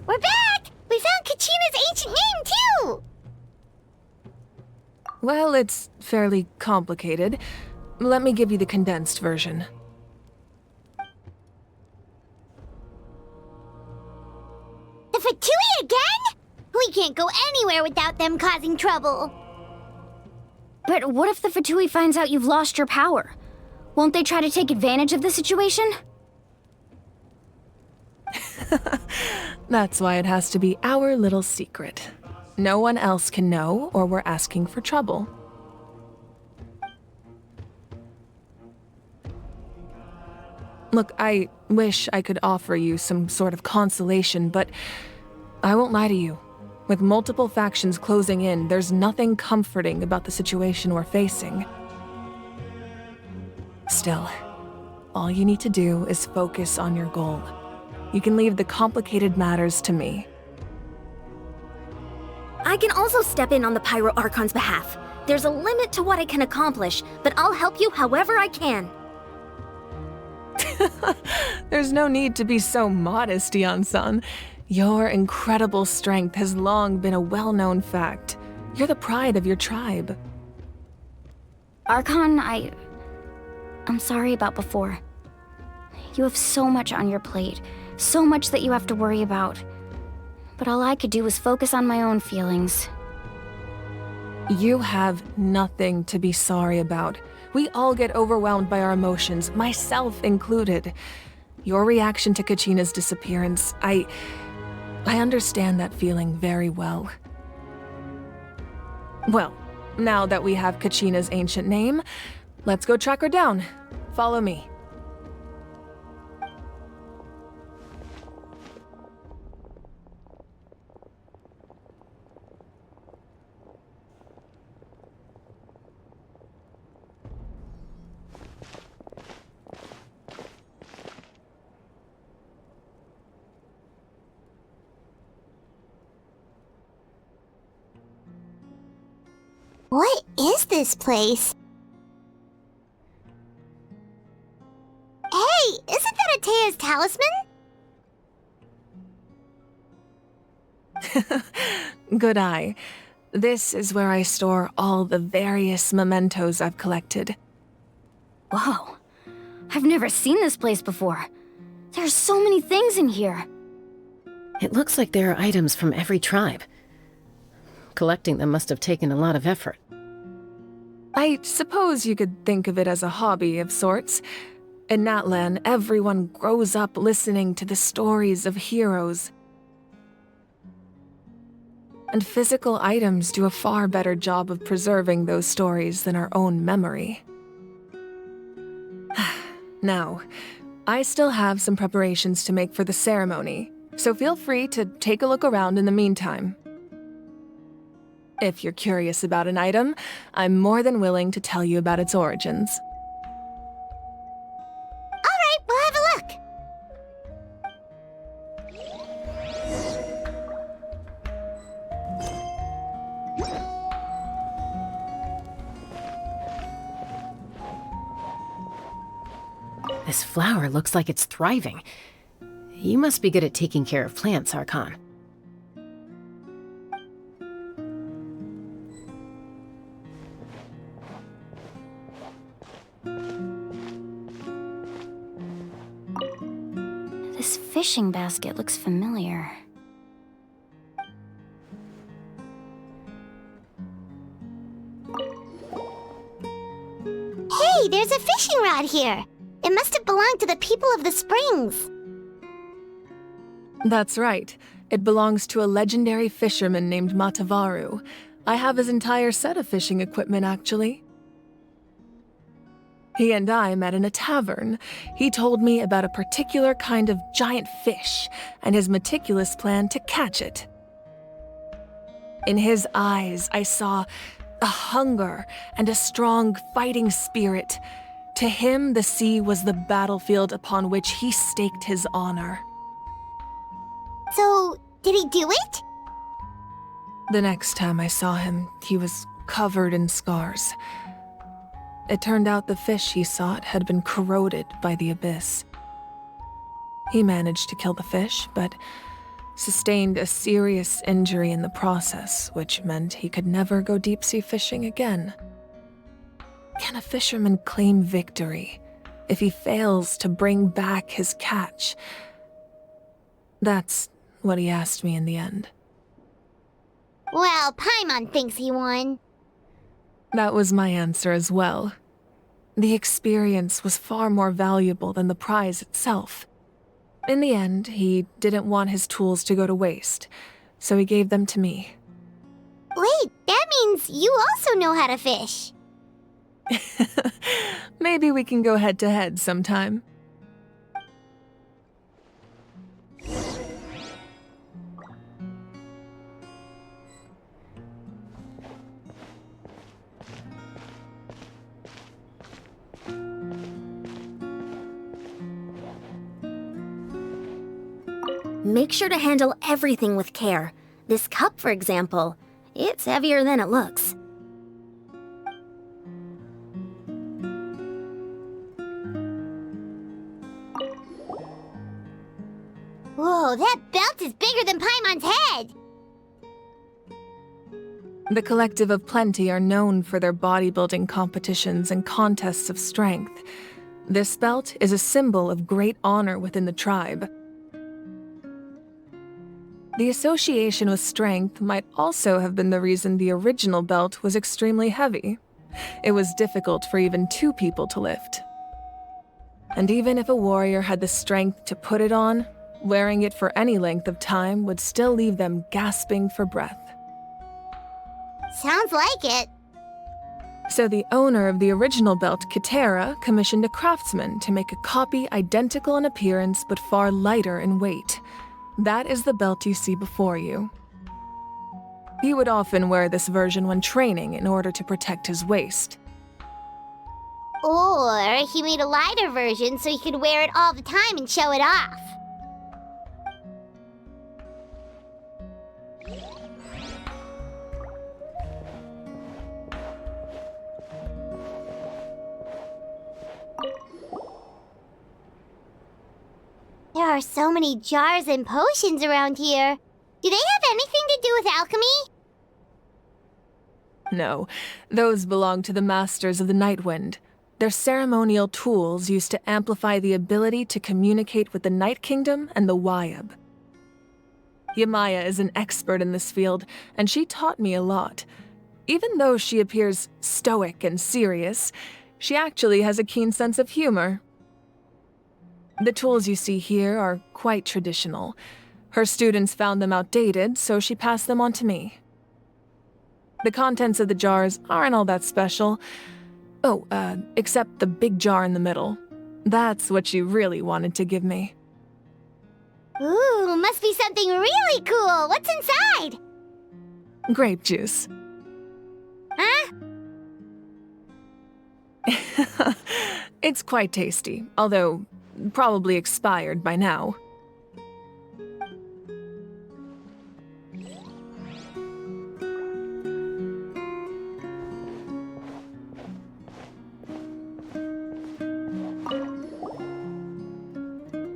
We're back! We found Kachina's ancient name, too! Well, it's fairly complicated. Let me give you the condensed version. The Fatui again? We can't go anywhere without them causing trouble. But what if the Fatui finds out you've lost your power? Won't they try to take advantage of the situation? That's why it has to be our little secret. No one else can know, or we're asking for trouble. Look, I wish I could offer you some sort of consolation, but I won't lie to you. With multiple factions closing in, there's nothing comforting about the situation we're facing. Still, all you need to do is focus on your goal. You can leave the complicated matters to me. I can also step in on the Pyro Archon's behalf. There's a limit to what I can accomplish, but I'll help you however I can. There's no need to be so modest, Yan-san. Your incredible strength has long been a well-known fact. You're the pride of your tribe. Archon, I'm sorry about before. You have so much on your plate, so much that you have to worry about. But all I could do was focus on my own feelings. You have nothing to be sorry about. We all get overwhelmed by our emotions, myself included. Your reaction to Kachina's disappearance, I understand that feeling very well. Well, now that we have Kachina's ancient name, let's go track her down. Follow me. What is this place? Hey, isn't that Atea's talisman? Good eye. This is where I store all the various mementos I've collected. Whoa. I've never seen this place before. There's so many things in here. It looks like there are items from every tribe. Collecting them must have taken a lot of effort. I suppose you could think of it as a hobby of sorts. In Natlan, everyone grows up listening to the stories of heroes. And physical items do a far better job of preserving those stories than our own memory. Now, I still have some preparations to make for the ceremony, so feel free to take a look around in the meantime. If you're curious about an item, I'm more than willing to tell you about its origins. Alright, we'll have a look. This flower looks like it's thriving. You must be good at taking care of plants, Archon. This fishing basket looks familiar. Hey, there's a fishing rod here. It must have belonged to the people of the springs. That's right. It belongs to a legendary fisherman named Matavaru. I have his entire set of fishing equipment, actually. He and I met in a tavern. He told me about a particular kind of giant fish and his meticulous plan to catch it. In his eyes, I saw a hunger and a strong fighting spirit. To him, the sea was the battlefield upon which he staked his honor. So, did he do it? The next time I saw him, he was covered in scars. It turned out the fish he sought had been corroded by the abyss. He managed to kill the fish, but sustained a serious injury in the process, which meant he could never go deep-sea fishing again. Can a fisherman claim victory if he fails to bring back his catch? That's what he asked me in the end. Well, Paimon thinks he won. That was my answer as well. The experience was far more valuable than the prize itself. In the end, he didn't want his tools to go to waste, so he gave them to me. Wait, that means you also know how to fish. Maybe we can go head-to-head sometime. Make sure to handle everything with care. This cup, for example, it's heavier than it looks. Whoa, that belt is bigger than Paimon's head! The Collective of Plenty are known for their bodybuilding competitions and contests of strength. This belt is a symbol of great honor within the tribe. The association with strength might also have been the reason the original belt was extremely heavy. It was difficult for even 2 people to lift. And even if a warrior had the strength to put it on, wearing it for any length of time would still leave them gasping for breath. Sounds like it. So the owner of the original belt, Kitera, commissioned a craftsman to make a copy identical in appearance but far lighter in weight. That is the belt you see before you. He would often wear this version when training in order to protect his waist. Or he made a lighter version so he could wear it all the time and show it off. There are so many jars and potions around here. Do they have anything to do with alchemy? No, those belong to the Masters of the Nightwind. They're ceremonial tools used to amplify the ability to communicate with the Night Kingdom and the Wayob. Yamaya is an expert in this field, and she taught me a lot. Even though she appears stoic and serious, she actually has a keen sense of humor. The tools you see here are quite traditional. Her students found them outdated, so she passed them on to me. The contents of the jars aren't all that special. Oh, except the big jar in the middle. That's what she really wanted to give me. Ooh, must be something really cool. What's inside? Grape juice. Huh? It's quite tasty, although probably expired by now.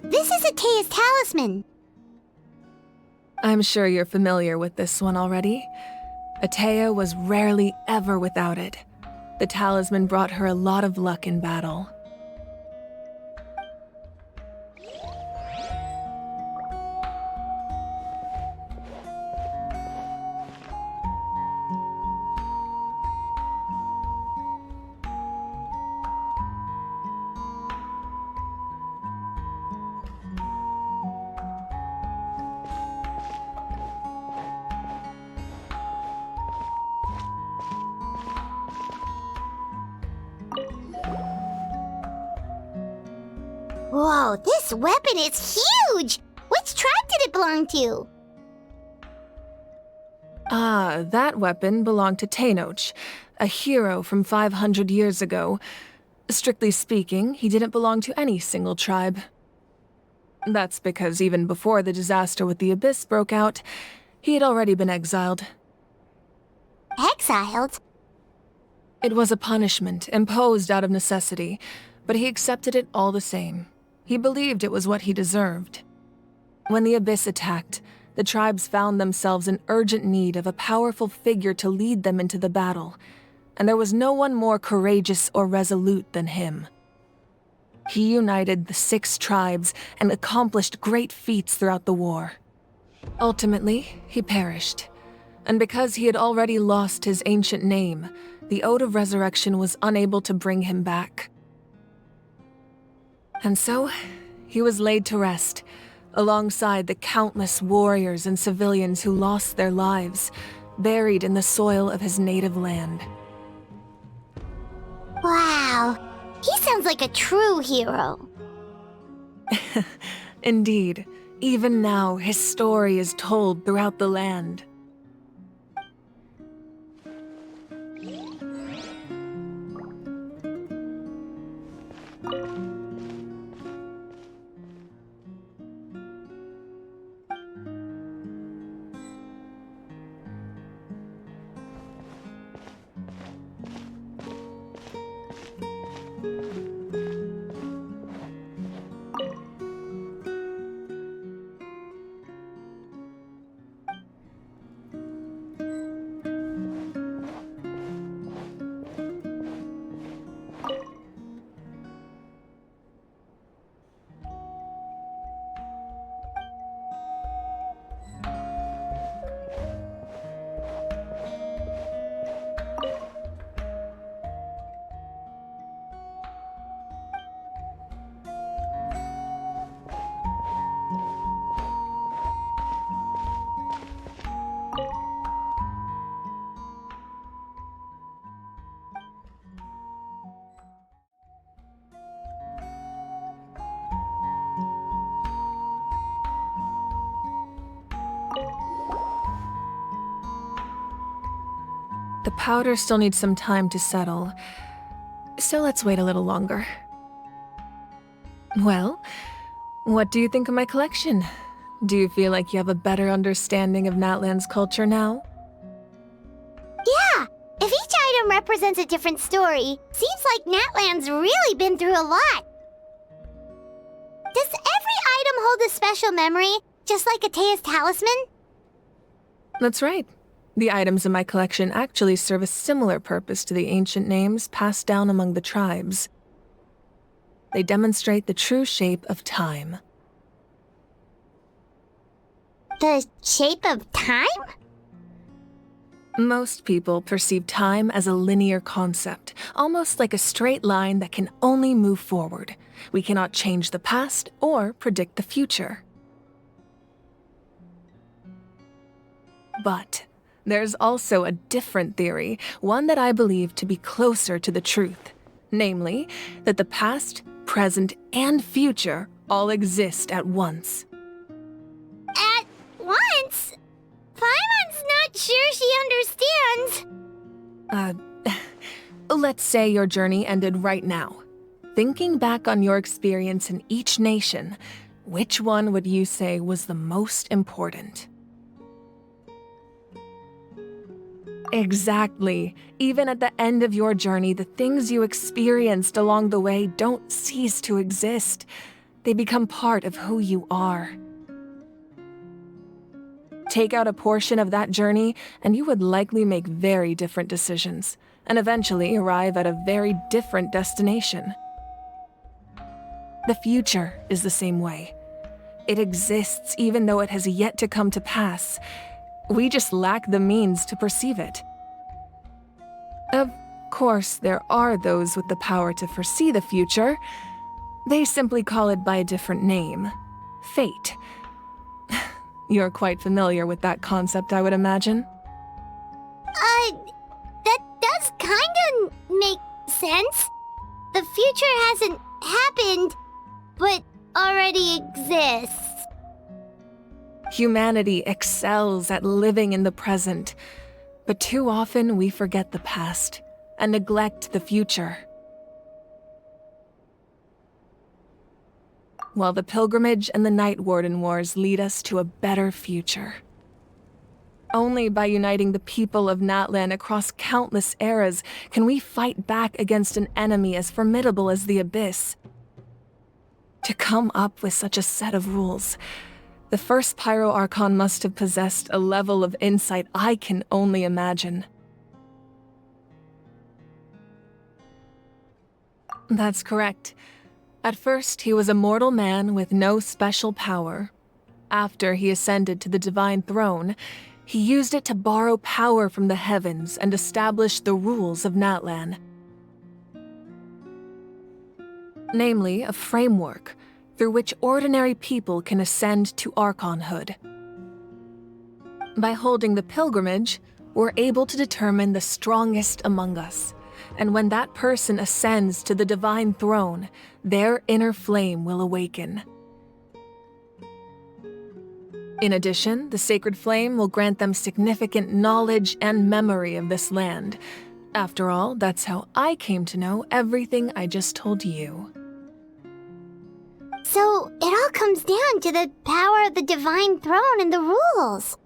This is Atea's talisman. I'm sure you're familiar with this one already. Atea was rarely ever without it. The talisman brought her a lot of luck in battle. Whoa, this weapon is huge! Which tribe did it belong to? Ah, that weapon belonged to Tenoch, a hero from 500 years ago. Strictly speaking, he didn't belong to any single tribe. That's because even before the disaster with the Abyss broke out, he had already been exiled. Exiled? It was a punishment imposed out of necessity, but he accepted it all the same. He believed it was what he deserved. When the Abyss attacked, the tribes found themselves in urgent need of a powerful figure to lead them into the battle, and there was no one more courageous or resolute than him. He united the 6 tribes and accomplished great feats throughout the war. Ultimately, he perished, and because he had already lost his ancient name, the Ode of Resurrection was unable to bring him back. And so, he was laid to rest, alongside the countless warriors and civilians who lost their lives, buried in the soil of his native land. Wow, he sounds like a true hero. Indeed, even now his story is told throughout the land. The powder still needs some time to settle, so let's wait a little longer. Well, what do you think of my collection? Do you feel like you have a better understanding of Natlan's culture now? Yeah, if each item represents a different story, seems like Natlan's really been through a lot. Does every item hold a special memory, just like Atea's talisman? That's right. The items in my collection actually serve a similar purpose to the ancient names passed down among the tribes. They demonstrate the true shape of time. The shape of time? Most people perceive time as a linear concept, almost like a straight line that can only move forward. We cannot change the past or predict the future. But there's also a different theory, one that I believe to be closer to the truth. Namely, that the past, present, and future all exist at once. At once? Paimon's not sure she understands. Let's say your journey ended right now. Thinking back on your experience in each nation, which one would you say was the most important? Exactly. Even at the end of your journey, the things you experienced along the way don't cease to exist. They become part of who you are. Take out a portion of that journey, and you would likely make very different decisions, and eventually arrive at a very different destination. The future is the same way. It exists even though it has yet to come to pass. We just lack the means to perceive it. Of course, there are those with the power to foresee the future. They simply call it by a different name. Fate. You're quite familiar with that concept, I would imagine. That does kinda make sense. The future hasn't happened, but already exists. Humanity excels at living in the present, but too often we forget the past and neglect the future. While the pilgrimage and the Night Warden Wars lead us to a better future. Only by uniting the people of Natlan across countless eras can we fight back against an enemy as formidable as the Abyss. To come up with such a set of rules, The first Pyro Archon must have possessed a level of insight I can only imagine. That's correct. At first, he was a mortal man with no special power. After he ascended to the divine throne, he used it to borrow power from the heavens and establish the rules of Natlan. Namely, a framework through which ordinary people can ascend to Archonhood. By holding the pilgrimage, we're able to determine the strongest among us, and when that person ascends to the divine throne, their inner flame will awaken. In addition, the sacred flame will grant them significant knowledge and memory of this land. After all, that's how I came to know everything I just told you. So, it all comes down to the power of the divine throne and the rules.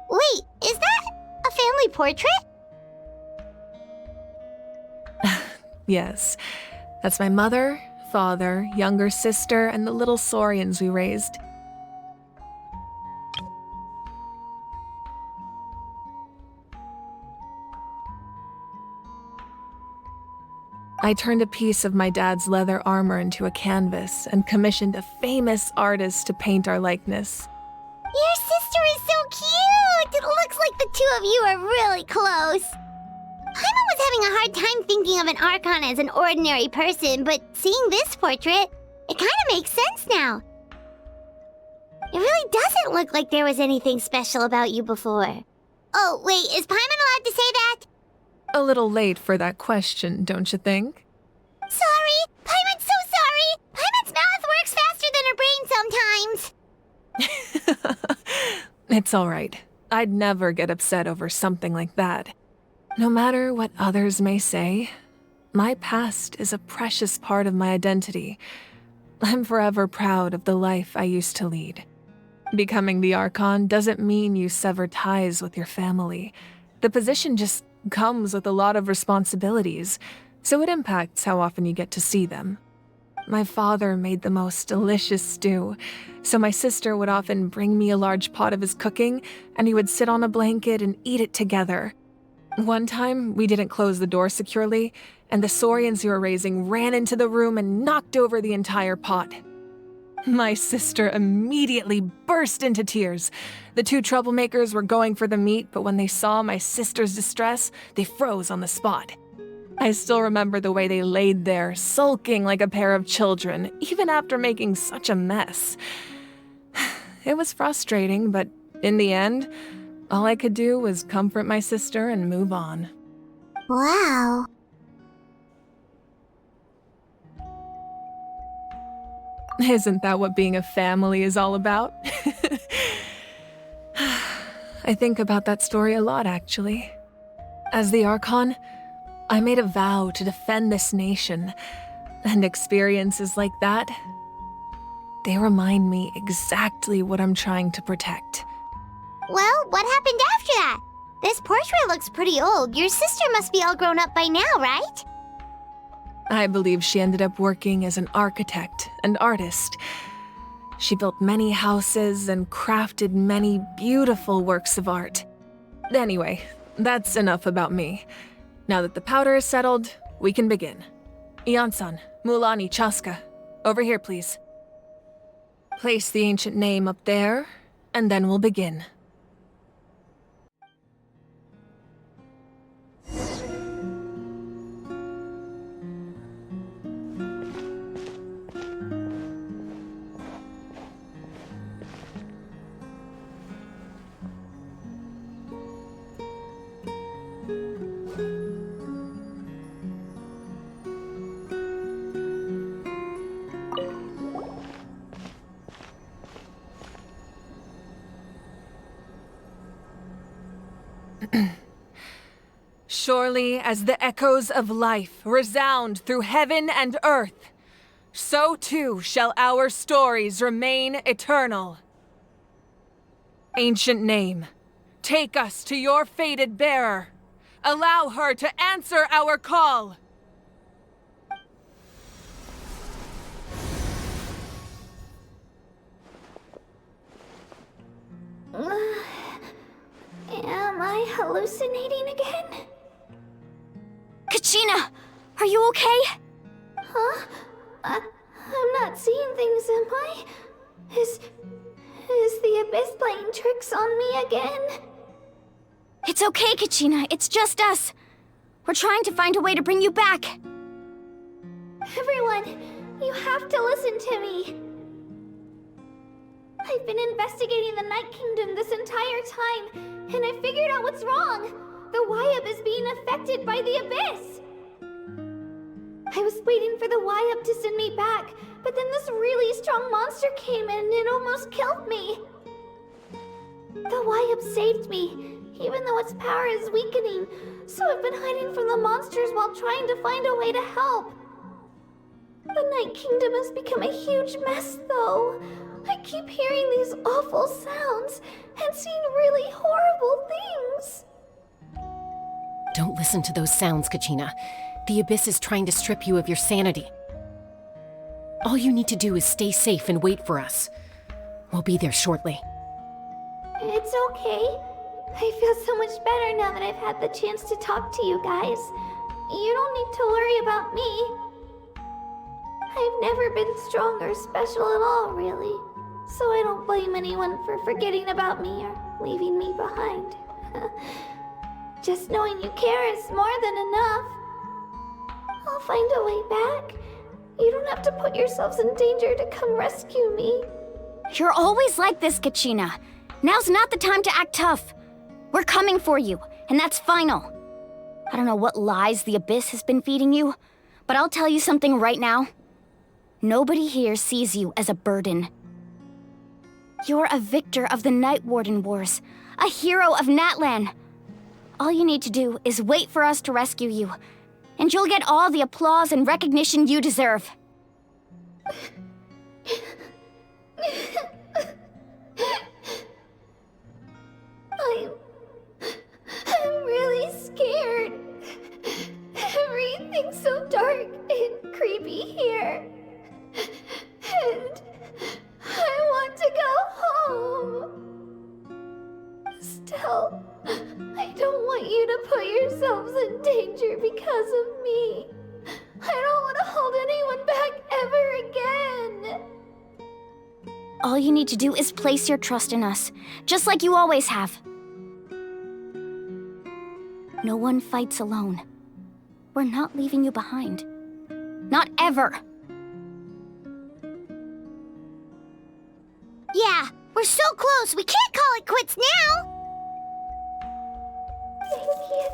Wait, is that a family portrait? Yes, that's my mother, father, younger sister, and the little saurians we raised. I turned a piece of my dad's leather armor into a canvas and commissioned a famous artist to paint our likeness. Your sister is so cute! It looks like the two of you are really close. Paimon was having a hard time thinking of an Archon as an ordinary person, but seeing this portrait, it kind of makes sense now. It really doesn't look like there was anything special about you before. Oh, wait, is Paimon allowed to say that? A little late for that question, don't you think? Sorry! Paimon's so sorry! Paimon's mouth works faster than her brain sometimes! It's all right. I'd never get upset over something like that. No matter what others may say, my past is a precious part of my identity. I'm forever proud of the life I used to lead. Becoming the Archon doesn't mean you sever ties with your family. The position just comes with a lot of responsibilities, so it impacts how often you get to see them. My father made the most delicious stew, so my sister would often bring me a large pot of his cooking, and we would sit on a blanket and eat it together. One time, we didn't close the door securely, and the saurians we were raising ran into the room and knocked over the entire pot. My sister immediately burst into tears. The two troublemakers were going for the meat, but when they saw my sister's distress, they froze on the spot. I still remember the way they laid there, sulking like a pair of children, even after making such a mess. It was frustrating, but in the end, all I could do was comfort my sister and move on. Wow. Isn't that what being a family is all about? I think about that story a lot, actually. As the Archon, I made a vow to defend this nation, and experiences like that, they remind me exactly what I'm trying to protect. Well, what happened after that? This portrait looks pretty old. Your sister must be all grown up by now, right? I believe she ended up working as an architect and artist. She built many houses and crafted many beautiful works of art. Anyway, that's enough about me. Now that the powder is settled, we can begin. Ian-san, Mulani, Chaska, over here, please. Place the ancient name up there, and then we'll begin. Surely as the echoes of life resound through heaven and earth, so too shall our stories remain eternal. Ancient name, take us to your fated bearer. Allow her to answer our call. Am I hallucinating again? Kachina! Are you okay? Huh? I'm not seeing things, am I? Is the Abyss playing tricks on me again? It's okay, Kachina. It's just us. We're trying to find a way to bring you back. Everyone, you have to listen to me. I've been investigating the Night Kingdom this entire time, and I figured out what's wrong. The Wayob is being affected by the Abyss. I was waiting for the Wayob to send me back, but then this really strong monster came in and it almost killed me. The Wayob saved me, even though its power is weakening, so I've been hiding from the monsters while trying to find a way to help. The Night Kingdom has become a huge mess, though. I keep hearing these awful sounds and seeing really horrible things. Don't listen to those sounds, Kachina. The Abyss is trying to strip you of your sanity. All you need to do is stay safe and wait for us. We'll be there shortly. It's okay. I feel so much better now that I've had the chance to talk to you guys. You don't need to worry about me. I've never been strong or special at all, really. So I don't blame anyone for forgetting about me or leaving me behind. Just knowing you care is more than enough. I'll find a way back. You don't have to put yourselves in danger to come rescue me. You're always like this, Kachina. Now's not the time to act tough. We're coming for you, and that's final. I don't know what lies the Abyss has been feeding you, but I'll tell you something right now. Nobody here sees you as a burden. You're a victor of the Night Warden Wars, a hero of Natlan. All you need to do is wait for us to rescue you, and you'll get all the applause and recognition you deserve. I'm really scared. Everything's so dark and creepy here. And I want to go home. Still, I don't want you to put yourselves in danger because of me. I don't want to hold anyone back ever again. All you need to do is place your trust in us, just like you always have. No one fights alone. We're not leaving you behind. Not ever. Yeah, we're so close. We can't call it quits now. Thank you.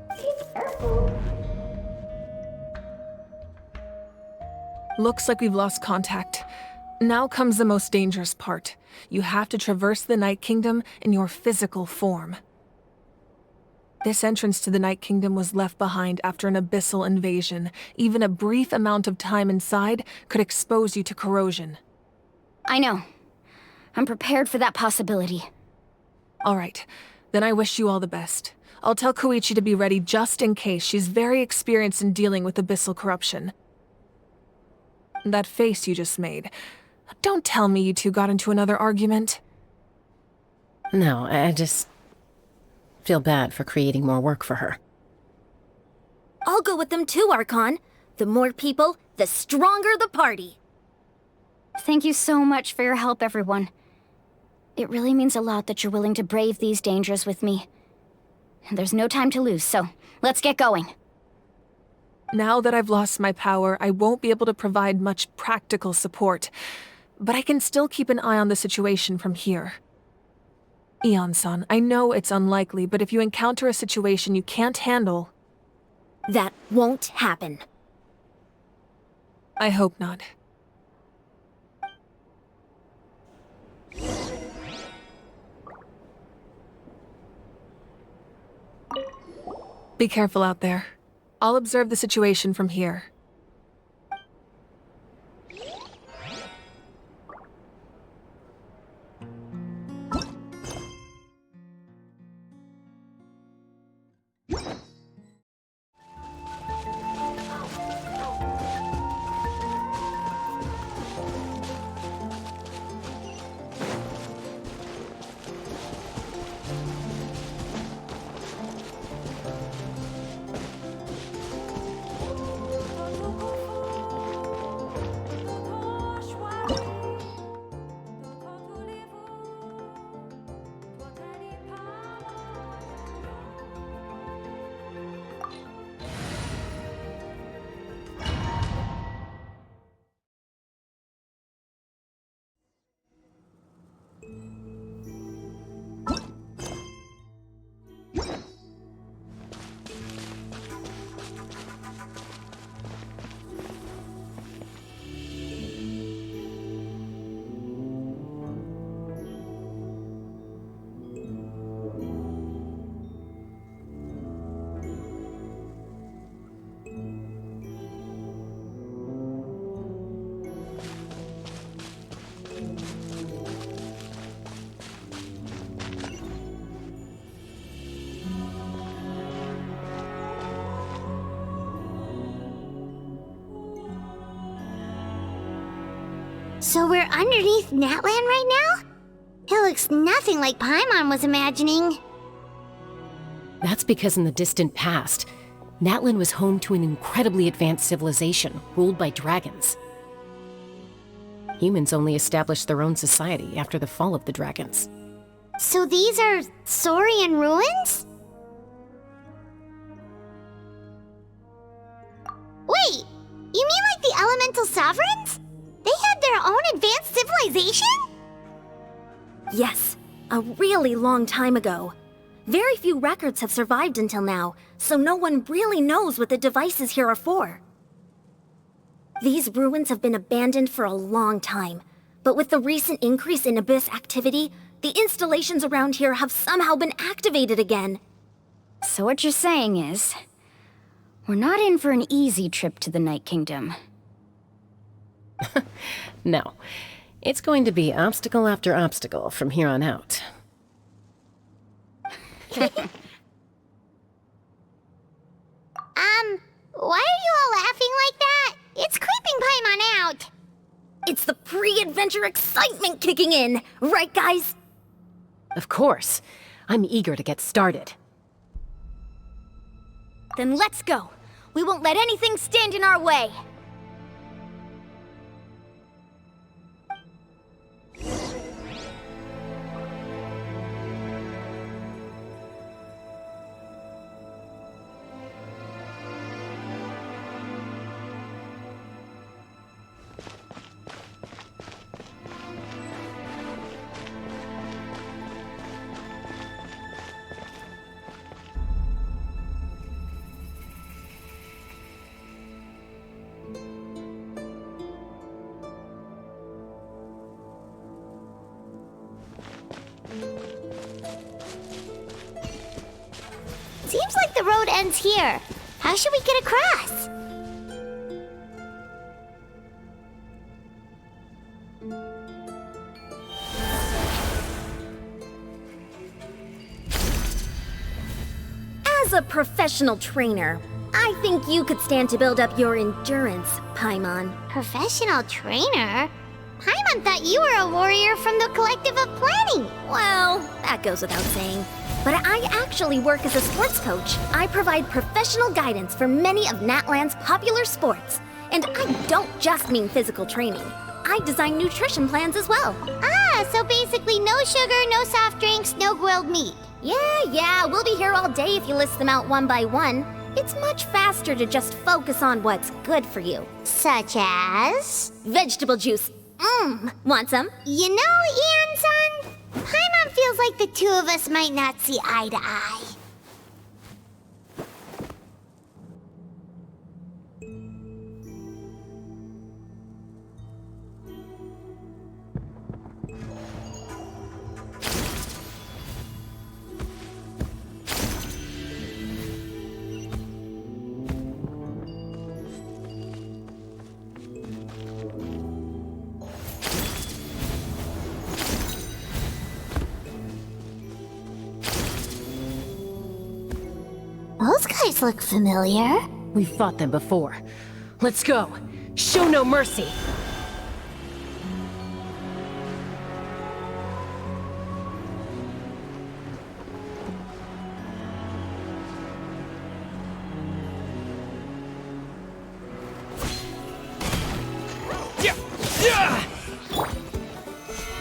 Be careful. Looks like we've lost contact. Now comes the most dangerous part. You have to traverse the Night Kingdom in your physical form. This entrance to the Night Kingdom was left behind after an abyssal invasion. Even a brief amount of time inside could expose you to corrosion. I know. I'm prepared for that possibility. All right, then I wish you all the best. I'll tell Koichi to be ready just in case. She's very experienced in dealing with abyssal corruption. That face you just made. Don't tell me you two got into another argument. No, I just feel bad for creating more work for her. I'll go with them too, Archon. The more people, the stronger the party. Thank you so much for your help, everyone. It really means a lot that you're willing to brave these dangers with me. And there's no time to lose, so let's get going. Now that I've lost my power, I won't be able to provide much practical support, but I can still keep an eye on the situation from here. Eon-san, I know it's unlikely, but if you encounter a situation you can't handle... That won't happen. I hope not. Be careful out there. I'll observe the situation from here. So we're underneath Natlan right now? It looks nothing like Paimon was imagining. That's because in the distant past, Natlan was home to an incredibly advanced civilization ruled by dragons. Humans only established their own society after the fall of the dragons. So these are Saurian ruins? Wait, you mean like the elemental sovereigns? They had their own advanced civilization? Yes, a really long time ago. Very few records have survived until now, so no one really knows what the devices here are for. These ruins have been abandoned for a long time, but with the recent increase in Abyss activity, the installations around here have somehow been activated again. So what you're saying is, we're not in for an easy trip to the Night Kingdom. No, it's going to be obstacle after obstacle from here on out. Why are you all laughing like that? It's creeping Paimon out. It's the pre-adventure excitement kicking in, right guys? Of course. I'm eager to get started. Then let's go. We won't let anything stand in our way. Seems like the road ends here. How should we get across? As a professional trainer, I think you could stand to build up your endurance, Paimon. Professional trainer? Paimon thought you were a warrior from the Collective of Planning. Well, that goes without saying. But I actually work as a sports coach. I provide professional guidance for many of Natlan's popular sports. And I don't just mean physical training. I design nutrition plans as well. Ah, so basically no sugar, no soft drinks, no grilled meat. Yeah, we'll be here all day if you list them out one by one. It's much faster to just focus on what's good for you. Such as? Vegetable juice. Want some? You know, Ian-san, Paimon feels like the two of us might not see eye to eye. Those guys look familiar. We've fought them before. Let's go. Show no mercy.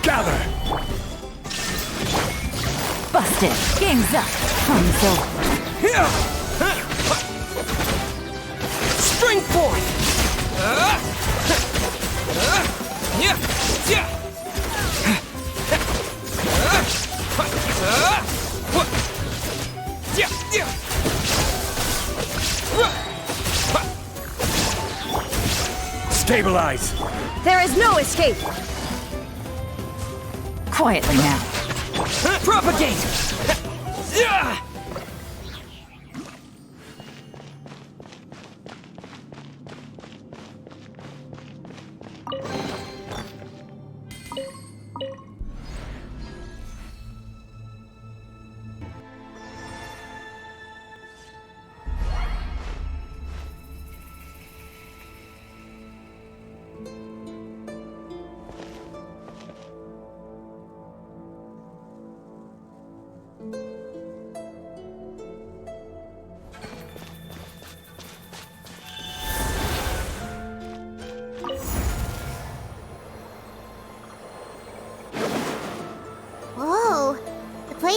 Gather! Busted. Game's up. Time's over. Spring forth! Stabilize! There is no escape. Quietly now. Propagate!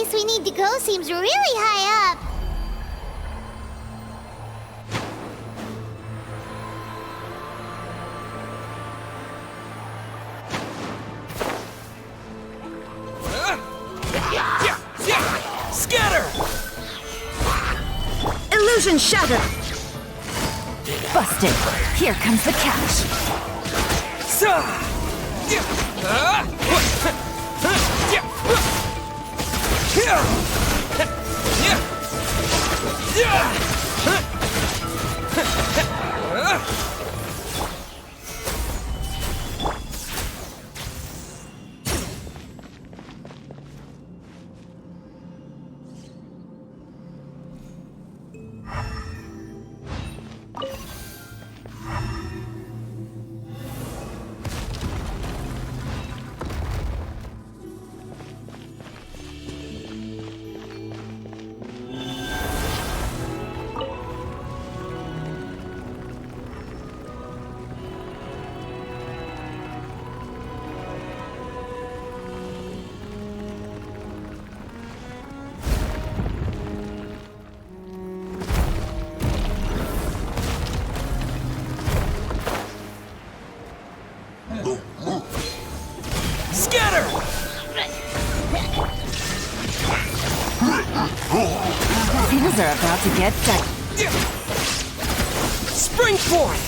place we need to go seems really high up. Scatter! Illusion shattered! Busted! Here comes the catch! Things are about to get set. Spring forth!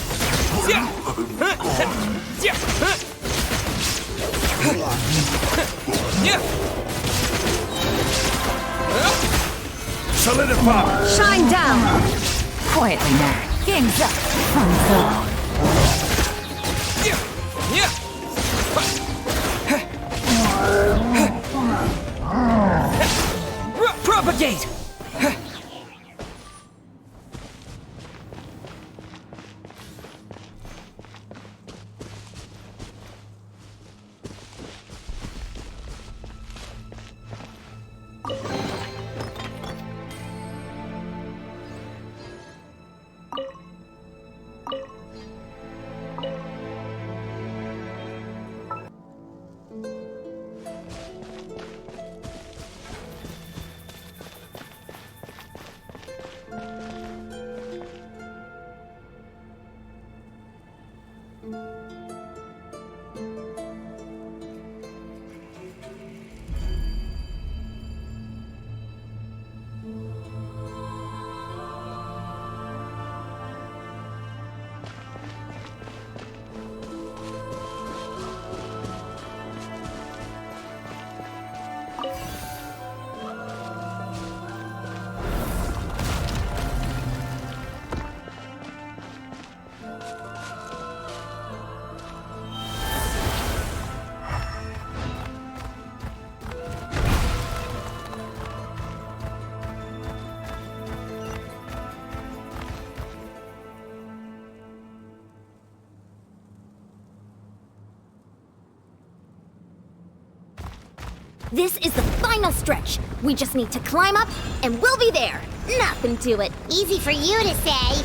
Solidify! Shine down! Quietly now. Game's up. Thumbs up. Propagate! This is the final stretch. We just need to climb up, and we'll be there. Nothing to it. Easy for you to say.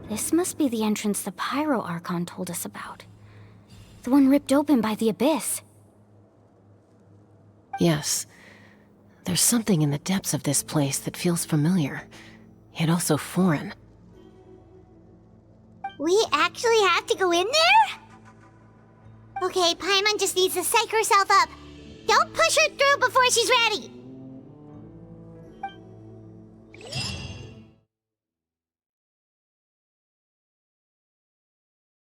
This must be the entrance the Pyro Archon told us about. The one ripped open by the Abyss. Yes. There's something in the depths of this place that feels familiar, yet also foreign. We actually have to go in there? Okay, Paimon just needs to psych herself up. Don't push her through before she's ready.